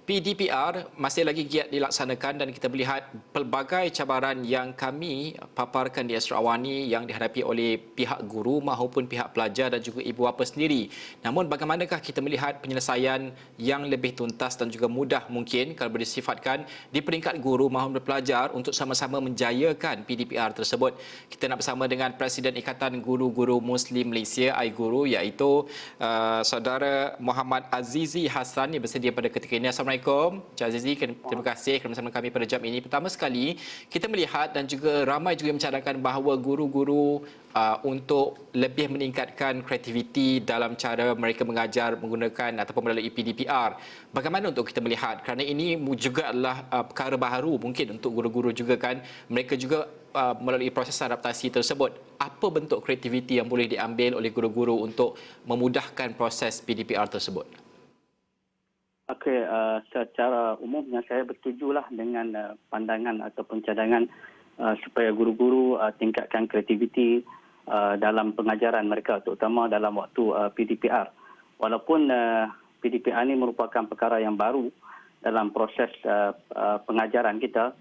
PDPR masih lagi giat dilaksanakan dan kita melihat pelbagai cabaran yang kami paparkan di Astro Awani yang dihadapi oleh pihak guru maupun pihak pelajar dan juga ibu bapa sendiri. Namun bagaimanakah kita melihat penyelesaian yang lebih tuntas dan juga mudah mungkin kalau boleh disifatkan di peringkat guru maupun pelajar untuk sama-sama menjayakan PDPR tersebut. Kita nak bersama dengan Presiden Ikatan Guru-Guru Muslim Malaysia iGuru iaitu Saudara Muhammad Azizi Hassan yang bersedia pada ketika ini. Assalamualaikum. Encik Azizi, terima kasih kerana bersama kami pada jam ini. Pertama sekali, kita melihat dan juga ramai juga yang mencadangkan bahawa guru-guru untuk lebih meningkatkan kreativiti dalam cara mereka mengajar menggunakan ataupun melalui PDPR. Bagaimana untuk kita melihat? Kerana ini juga adalah perkara baharu mungkin untuk guru-guru juga kan. Mereka juga melalui proses adaptasi tersebut. Apa bentuk kreativiti yang boleh diambil oleh guru-guru untuk memudahkan proses PDPR tersebut? Okey, secara umumnya saya bersetujulah dengan pandangan ataupun cadangan supaya guru-guru tingkatkan kreativiti dalam pengajaran mereka, terutama dalam waktu PDPR. Walaupun PDPR ini merupakan perkara yang baru dalam proses pengajaran kita,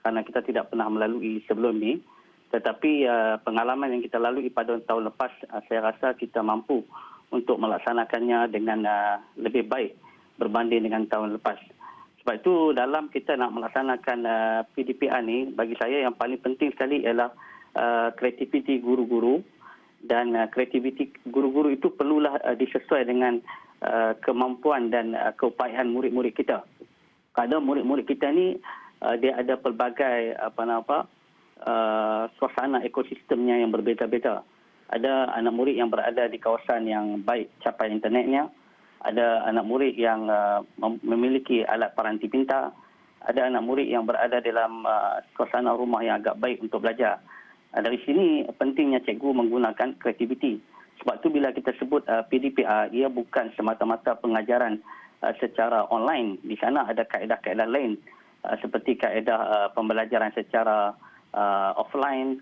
kerana kita tidak pernah melalui sebelum ini, tetapi pengalaman yang kita lalui pada tahun lepas, saya rasa kita mampu untuk melaksanakannya dengan lebih baik berbanding dengan tahun lepas. Sebab itu dalam kita nak melaksanakan PDPR ni, bagi saya yang paling penting sekali ialah kreativiti guru-guru, dan kreativiti guru-guru itu perlulah disesuai dengan kemampuan dan keupayaan murid-murid kita. Kadang murid-murid kita ni dia ada pelbagai suasana ekosistemnya yang berbeza-beza. Ada anak murid yang berada di kawasan yang baik capai internetnya, ada anak murid yang memiliki alat paranti pintar, ada anak murid yang berada dalam suasana rumah yang agak baik untuk belajar. Dari sini pentingnya cikgu menggunakan kreativiti. Sebab tu bila kita sebut PDPR, ia bukan semata-mata pengajaran secara online. Di sana ada kaedah-kaedah lain seperti kaedah pembelajaran secara offline,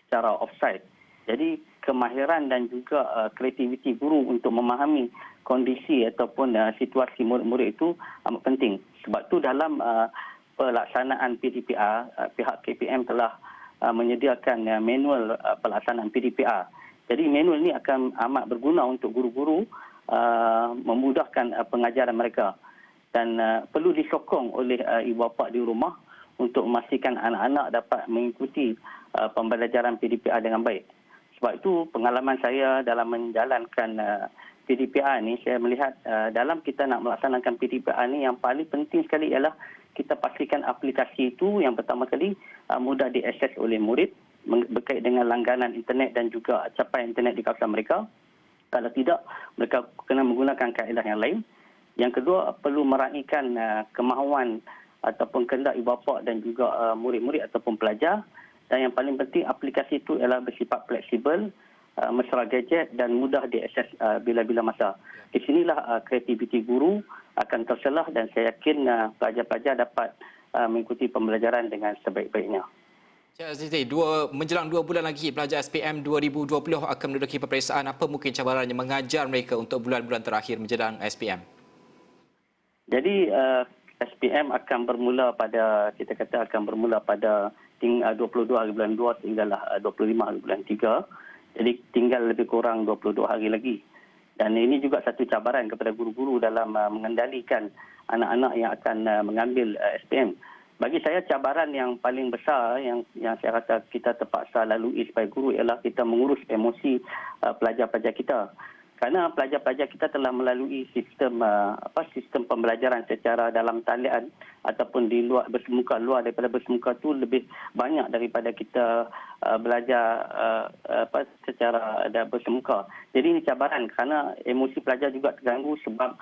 secara offsite. Jadi kemahiran dan juga kreativiti guru untuk memahami kondisi ataupun situasi murid-murid itu amat penting. Sebab tu dalam pelaksanaan PDPR, pihak KPM telah menyediakan manual pelaksanaan PDPR. Jadi manual ini akan amat berguna untuk guru-guru memudahkan pengajaran mereka. Dan perlu disokong oleh ibu bapa di rumah untuk memastikan anak-anak dapat mengikuti pembelajaran PDPR dengan baik. Sebab itu pengalaman saya dalam menjalankan PDPR ni, saya melihat dalam kita nak melaksanakan PDPR ni, yang paling penting sekali ialah kita pastikan aplikasi itu yang pertama kali mudah diakses oleh murid berkait dengan langganan internet dan juga capai internet di kawasan mereka. Kalau tidak, mereka kena menggunakan kaedah yang lain. Yang kedua, perlu meraihkan kemahuan ataupun kehendak ibu bapa dan juga murid-murid ataupun pelajar. Dan yang paling penting, aplikasi itu ialah bersifat fleksibel, mesra gadget dan mudah diakses bila-bila masa. Di sinilah kreativiti guru akan terselah dan saya yakin pelajar-pelajar dapat mengikuti pembelajaran dengan sebaik-baiknya. Encik Azizi, menjelang 2 bulan lagi pelajar SPM 2020 akan menduduki peperiksaan. Apa mungkin cabarannya mengajar mereka untuk bulan-bulan terakhir menjelang SPM? Jadi SPM akan bermula pada, kita kata akan bermula pada 22 hari bulan 2 sehinggalah 25 hari bulan 3. Jadi tinggal lebih kurang 22 hari lagi. Dan ini juga satu cabaran kepada guru-guru dalam mengendalikan anak-anak yang akan mengambil SPM. Bagi saya cabaran yang paling besar yang saya rasa kita terpaksa lalui sebagai guru ialah kita mengurus emosi pelajar-pelajar kita. Kerana pelajar-pelajar kita telah melalui sistem pembelajaran secara dalam talian ataupun di luar bersemuka, luar daripada bersemuka tu lebih banyak daripada kita belajar secara bersemuka. Jadi ini cabaran kerana emosi pelajar juga terganggu sebab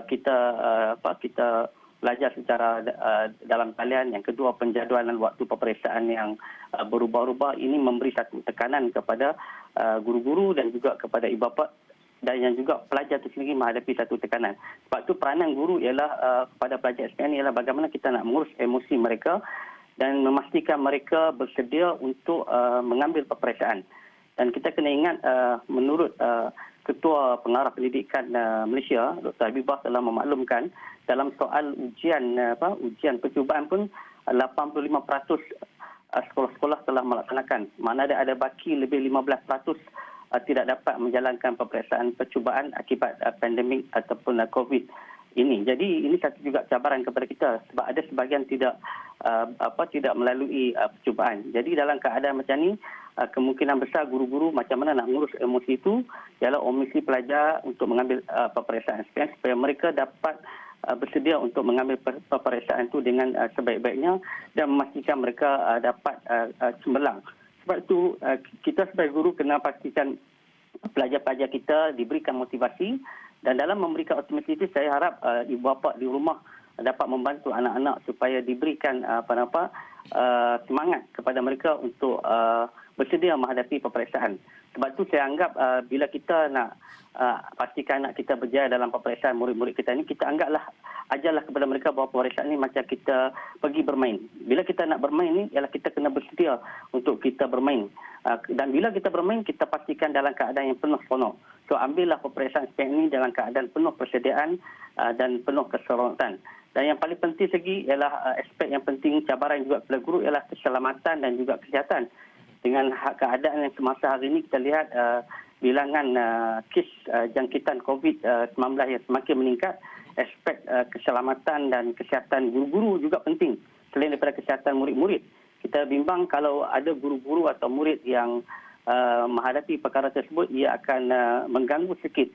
kita belajar secara dalam talian. Yang kedua, penjadualan waktu peperiksaan yang berubah-ubah ini memberi satu tekanan kepada guru-guru dan juga kepada ibu bapa, dan yang juga pelajar itu sendiri menghadapi satu tekanan. Sebab itu peranan guru ialah kepada pelajar SPM ialah bagaimana kita nak mengurus emosi mereka dan memastikan mereka bersedia untuk mengambil peperiksaan. Dan kita kena ingat menurut Ketua Pengarah Pendidikan Malaysia, Dr. Habibah telah memaklumkan dalam soal ujian percubaan pun 85% sekolah-sekolah telah melaksanakan. Mana ada baki lebih 15% tidak dapat menjalankan peperiksaan percubaan akibat pandemik ataupun COVID ini. Jadi ini satu juga cabaran kepada kita sebab ada sebahagian tidak melalui percubaan. Jadi dalam keadaan macam ni, kemungkinan besar guru-guru macam mana nak mengurus emosi itu ialah omisi pelajar untuk mengambil peperiksaan SPM supaya mereka dapat bersedia untuk mengambil peperiksaan itu dengan sebaik-baiknya dan memastikan mereka dapat cemerlang. Sebab itu kita sebagai guru kena pastikan pelajar-pelajar kita diberikan motivasi, dan dalam memberikan motivasi itu saya harap ibu bapa di rumah dapat membantu anak-anak supaya diberikan semangat kepada mereka untuk bersedia menghadapi peperiksaan. Sebab itu saya anggap bila kita nak pastikan anak kita berjaya dalam peperiksaan murid-murid kita ni, kita ajarlah kepada mereka bahawa peperiksaan ni macam kita pergi bermain. Bila kita nak bermain ni, ialah kita kena bersedia untuk kita bermain. Dan bila kita bermain, kita pastikan dalam keadaan yang penuh seronok. So ambillah peperiksaan SPM ni dalam keadaan penuh persediaan dan penuh keseronokan. Dan yang paling penting lagi ialah aspek yang penting cabaran juga kepada guru ialah keselamatan dan juga kesihatan. Dengan keadaan yang semasa hari ini kita lihat bilangan kes jangkitan COVID-19 yang semakin meningkat, aspek keselamatan dan kesihatan guru-guru juga penting. Selain daripada kesihatan murid-murid, kita bimbang kalau ada guru-guru atau murid yang menghadapi perkara tersebut, ia akan mengganggu sikit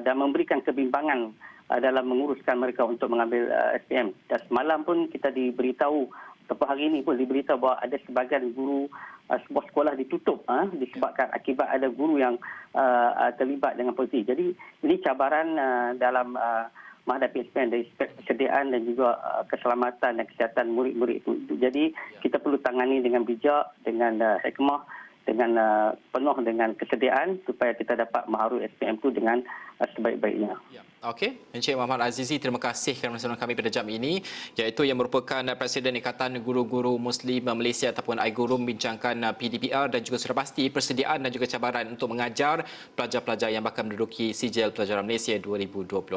dan memberikan kebimbangan dalam menguruskan mereka untuk mengambil SPM. Dan semalam pun kita diberitahu, ataupun hari ini pun diberitahu bahawa ada sebahagian guru sebuah sekolah ditutup disebabkan akibat ada guru yang terlibat dengan polisi. Jadi ini cabaran dalam menghadapi SPM dari aspek persediaan dan juga keselamatan dan kesihatan murid-murid itu. Jadi kita perlu tangani dengan bijak, dengan hikmah, dengan penuh dengan kesediaan supaya kita dapat mengharui SPM itu dengan sebaik-baiknya. Ya. Okey, Encik Muhammad Azizi, terima kasih kerana bersama kami pada jam ini, iaitu yang merupakan Presiden Ikatan Guru-Guru Muslim Malaysia ataupun iGuru, membincangkan PDPR dan juga sudah pasti persediaan dan juga cabaran untuk mengajar pelajar-pelajar yang bakal menduduki sijil pelajaran Malaysia 2020.